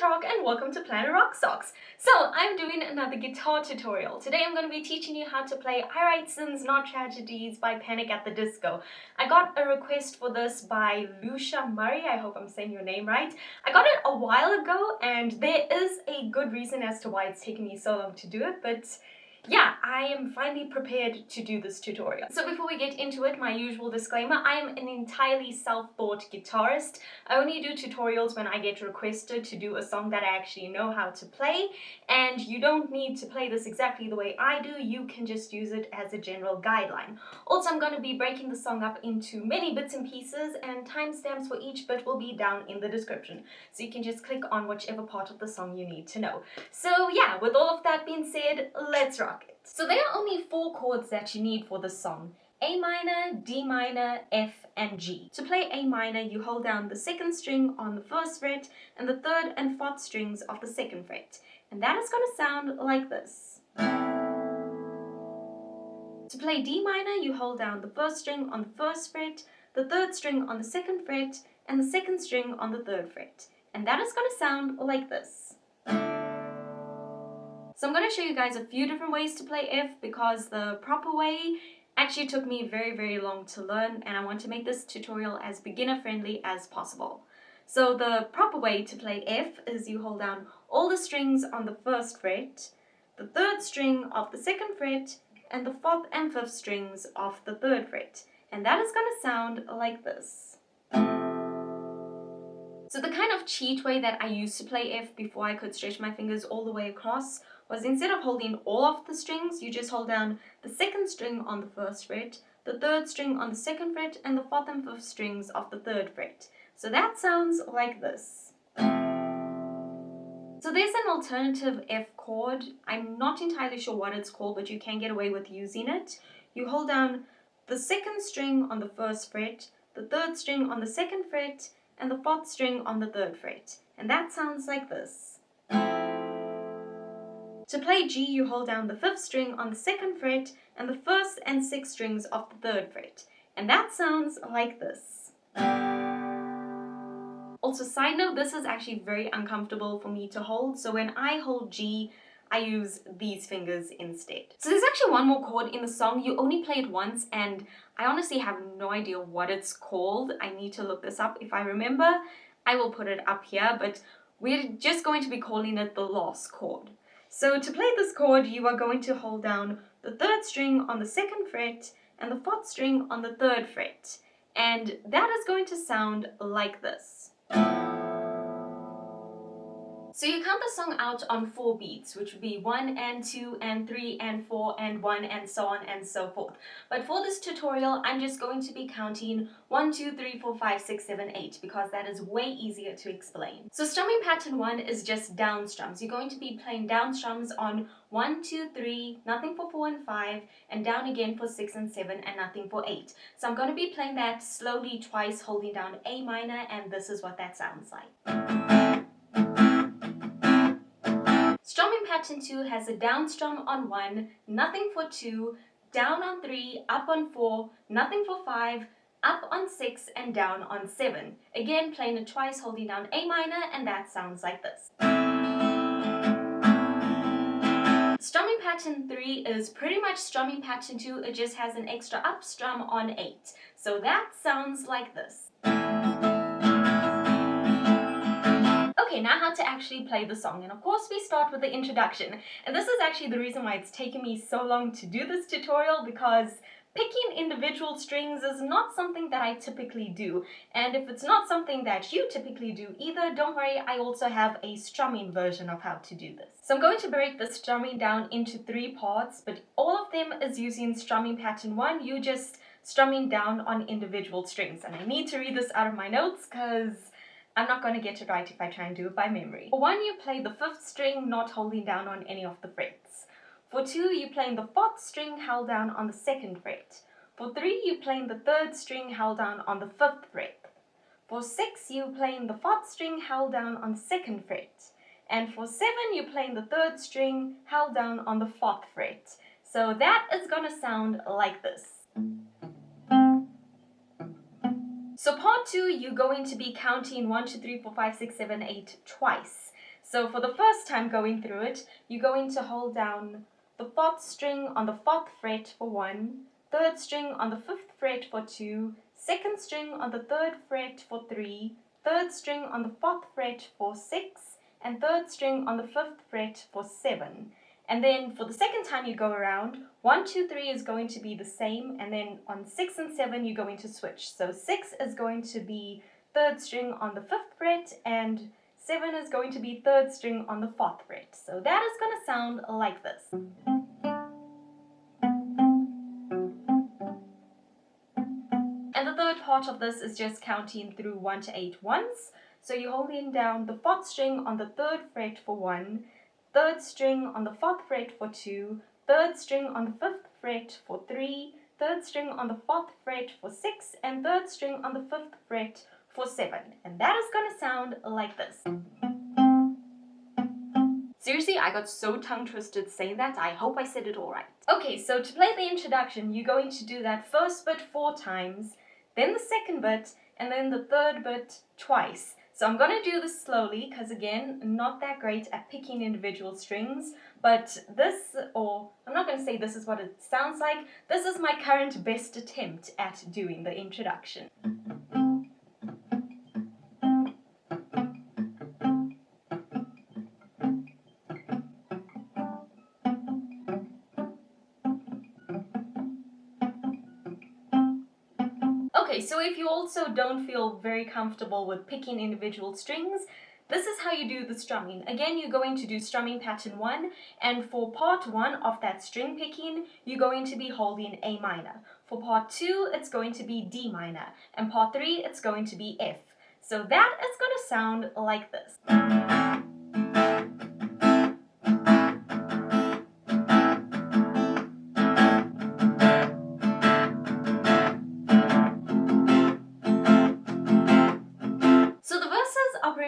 Rock and welcome to Planet RoqueSox. So I'm doing another guitar tutorial. Today I'm going to be teaching you how to play I Write Sins Not Tragedies by Panic at the Disco. I got a request for this by Lucia Murray, I hope I'm saying your name right. I got it a while ago and there is a good reason as to why it's taken me so long to do it, but yeah, I am finally prepared to do this tutorial. So before we get into it, my usual disclaimer, I am an entirely self-taught guitarist. I only do tutorials when I get requested to do a song that I actually know how to play, and you don't need to play this exactly the way I do, you can just use it as a general guideline. Also, I'm going to be breaking the song up into many bits and pieces, and timestamps for each bit will be down in the description, so you can just click on whichever part of the song you need to know. So yeah, with all of that being said, let's rock it. So there are only 4 chords that you need for this song: A minor, D minor, F, and G. To play A minor, you hold down the 2nd string on the 1st fret and the 3rd and 4th strings of the 2nd fret. And that is going to sound like this. To play D minor, you hold down the 1st string on the 1st fret, the 3rd string on the 2nd fret, and the 2nd string on the 3rd fret. And that is going to sound like this. So I'm going to show you guys a few different ways to play F, because the proper way actually took me very long to learn, and I want to make this tutorial as beginner friendly as possible. So the proper way to play F is you hold down all the strings on the 1st fret, the 3rd string of the 2nd fret, and the 4th and 5th strings of the 3rd fret. And that is going to sound like this. So the kind of cheat way that I used to play F before I could stretch my fingers all the way across was, instead of holding all of the strings, you just hold down the 2nd string on the 1st fret, the 3rd string on the 2nd fret, and the 4th and 5th strings of the 3rd fret. So that sounds like this. So there's an alternative F chord. I'm not entirely sure what it's called, but you can get away with using it. You hold down the 2nd string on the 1st fret, the 3rd string on the 2nd fret, and the 4th string on the 3rd fret. And that sounds like this. To play G, you hold down the 5th string on the 2nd fret and the 1st and 6th strings of the 3rd fret. And that sounds like this. Also, side note, this is actually very uncomfortable for me to hold, so when I hold G, I use these fingers instead. So there's actually one more chord in the song. You only play it once, and I honestly have no idea what it's called. I need to look this up. If I remember, I will put it up here, but we're just going to be calling it the last chord. So to play this chord, you are going to hold down the 3rd string on the 2nd fret and the 4th string on the 3rd fret. And that is going to sound like this. So you count the song out on 4 beats, which would be 1 and 2 and 3 and 4 and 1 and so on and so forth. But for this tutorial, I'm just going to be counting 1, 2, 3, 4, 5, 6, 7, 8, because that is way easier to explain. So strumming pattern 1 is just down strums. You're going to be playing down strums on 1, 2, 3, nothing for 4 and 5, and down again for 6 and 7, and nothing for 8. So I'm going to be playing that slowly twice, holding down A minor, and this is what that sounds like. Strumming pattern 2 has a down strum on 1, nothing for 2, down on 3, up on 4, nothing for 5, up on 6, and down on 7. Again, playing it twice, holding down A minor, and that sounds like this. Strumming pattern 3 is pretty much strumming pattern 2, it just has an extra up strum on 8. So that sounds like this. Okay, now how to actually play the song, and of course we start with the introduction. And this is actually the reason why it's taken me so long to do this tutorial, because picking individual strings is not something that I typically do. And if it's not something that you typically do either, don't worry, I also have a strumming version of how to do this. So I'm going to break the strumming down into 3 parts, but all of them is using strumming pattern 1. You just strumming down on individual strings. And I need to read this out of my notes because I'm not going to get it right if I try and do it by memory. For 1, you play the 5th string not holding down on any of the frets. For 2, you playing the 4th string held down on the 2nd fret. For 3, you playing the 3rd string held down on the 5th fret. For 6, you playing the 4th string held down on the 2nd fret. And for 7, you playing the 3rd string held down on the 4th fret. So that is going to sound like this. So part 2, you're going to be counting 1, 2, 3, 4, 5, 6, 7, 8 twice. So for the first time going through it, you're going to hold down the 4th string on the 4th fret for 1, 3rd string on the 5th fret for 2, 2nd string on the 3rd fret for 3, 3rd string on the 4th fret for 6, and 3rd string on the 5th fret for 7. And then for the second time you go around, 1, 2, 3 is going to be the same, and then on 6 and 7 you're going to switch. So 6 is going to be 3rd string on the 5th fret, and 7 is going to be 3rd string on the 4th fret. So that is going to sound like this. And the third part of this is just counting through 1 to 8 once. So you're holding down the 4th string on the 3rd fret for 1, 3rd string on the 4th fret for 2, 3rd string on the 5th fret for 3, 3rd string on the 4th fret for 6, and 3rd string on the 5th fret for 7. And that is going to sound like this. Seriously, I got so tongue-twisted saying that, I hope I said it all right. Okay, so to play the introduction, you're going to do that first bit 4 times, then the second bit, and then the third bit twice. So I'm going to do this slowly, because again, I'm not that great at picking individual strings, but this, or I'm not going to say this is what it sounds like, this is my current best attempt at doing the introduction. Okay, so if you also don't feel very comfortable with picking individual strings, this is how you do the strumming. Again, you're going to do strumming pattern 1, and for part 1 of that string picking, you're going to be holding A minor. For part 2, it's going to be D minor, and part 3, it's going to be F. So that is going to sound like this.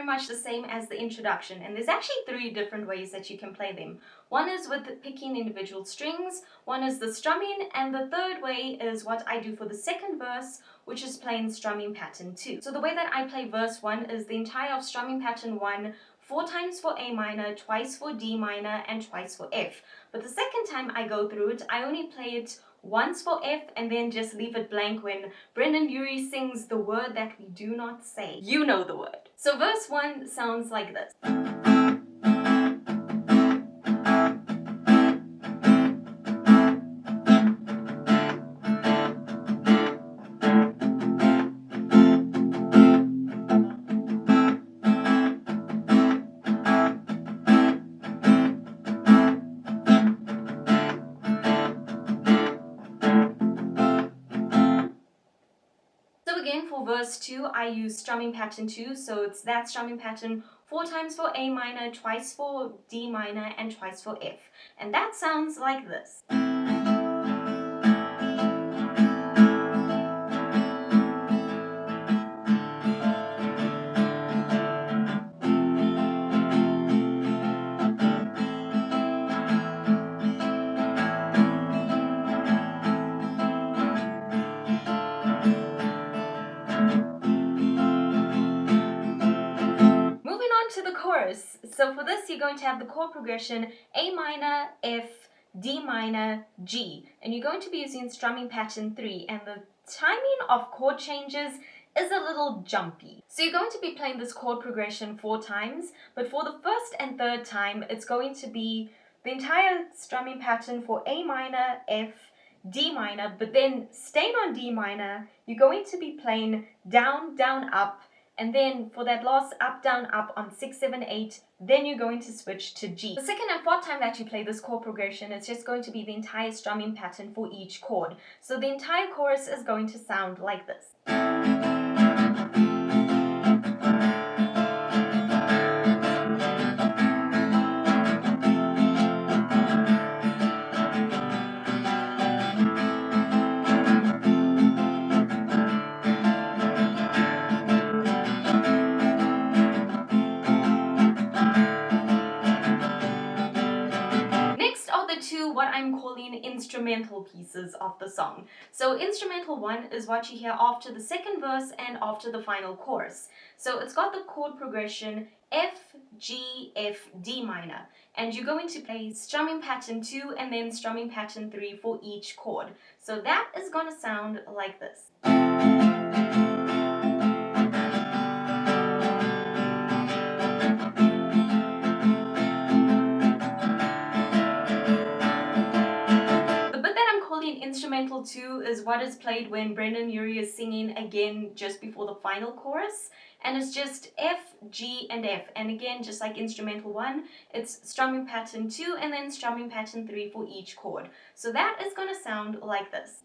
Much the same as the introduction, and there's actually 3 different ways that you can play them. One is with picking individual strings, one is the strumming, and the third way is what I do for the second verse, which is playing strumming pattern 2. So the way that I play verse 1 is the entire of strumming pattern 1, 4 times for A minor, twice for D minor, and twice for F. But the second time I go through it, I only play it once for F and then just leave it blank when Brendan Urie sings the word that we do not say. You know the word. So verse 1 sounds like this. For verse 2, I use strumming pattern 2, so it's that strumming pattern 4 times for A minor, twice for D minor, and twice for F. And that sounds like this. Chorus. So for this you're going to have the chord progression A minor, F, D minor, G, and you're going to be using strumming pattern 3, and the timing of chord changes is a little jumpy. So you're going to be playing this chord progression 4 times, but for the first and third time it's going to be the entire strumming pattern for A minor, F, D minor, but then staying on D minor, you're going to be playing down, down, up, and then for that last up, down, up on 6, 7, 8, then you're going to switch to G. The second and fourth time that you play this chord progression, it's just going to be the entire strumming pattern for each chord. So the entire chorus is going to sound like this. to what I'm calling instrumental pieces of the song. So instrumental 1 is what you hear after the second verse and after the final chorus. So it's got the chord progression F, G, F, D minor, and you're going to play strumming pattern 2 and then strumming pattern 3 for each chord. So that is going to sound like this. Instrumental 2 is what is played when Brendan Urie is singing again just before the final chorus, and it's just F, G, and F, and again just like instrumental 1, it's strumming pattern 2 and then strumming pattern 3 for each chord. So that is going to sound like this.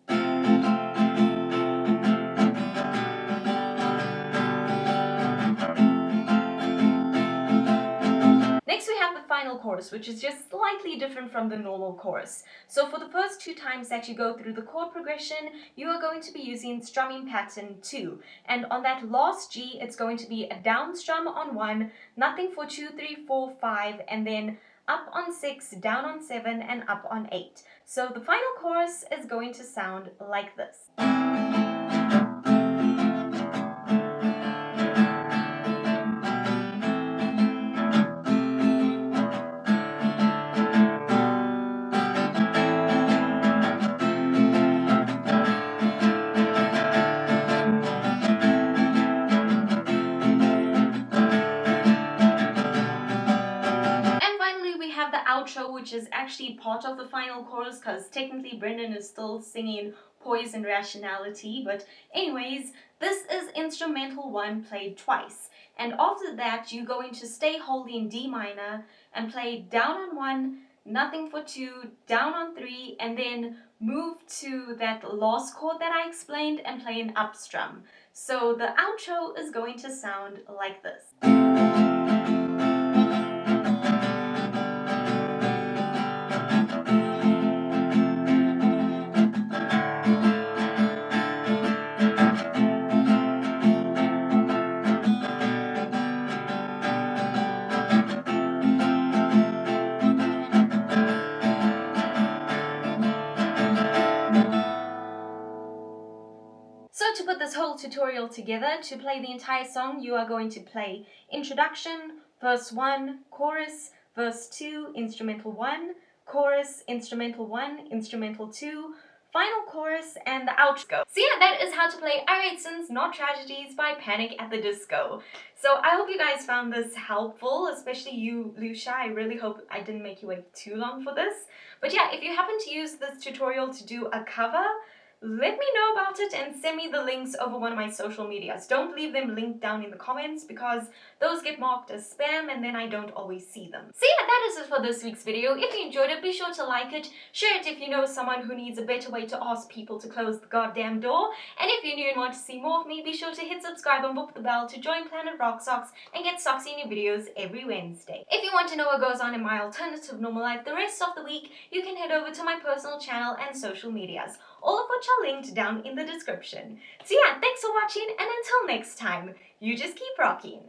Next we have the final chorus, which is just slightly different from the normal chorus. So for the first 2 times that you go through the chord progression, you are going to be using strumming pattern 2. And on that last G, it's going to be a down strum on 1, nothing for 2, 3, 4, 5, and then up on 6, down on 7, and up on 8. So the final chorus is going to sound like this. Outro, which is actually part of the final chorus because technically Brendan is still singing Poise and Rationality, but anyways, this is instrumental 1 played twice, and after that you're going to stay holding D minor and play down on 1, nothing for 2, down on 3, and then move to that last chord that I explained and play an up strum. So the outro is going to sound like this. So to put this whole tutorial together, to play the entire song, you are going to play introduction, verse 1, chorus, verse 2, instrumental 1, chorus, instrumental 1, instrumental 2, final chorus, and the outro. So yeah, that is how to play Irate Sins, Not Tragedies by Panic at the Disco. So I hope you guys found this helpful, especially you, Lucia. I really hope I didn't make you wait too long for this. But yeah, if you happen to use this tutorial to do a cover, let me know about it and send me the links over one of my social medias. Don't leave them linked down in the comments because those get marked as spam and then I don't always see them. So yeah, that is it for this week's video. If you enjoyed it, be sure to like it, share it if you know someone who needs a better way to ask people to close the goddamn door, and if you're new and want to see more of me, be sure to hit subscribe and boop the bell to join Planet RoqueSox and get Soxy new videos every Wednesday. If you want to know what goes on in my alternative normal life the rest of the week, you can head over to my personal channel and social medias, all of which are linked down in the description. So yeah, thanks for watching, and until next time, you just keep rocking.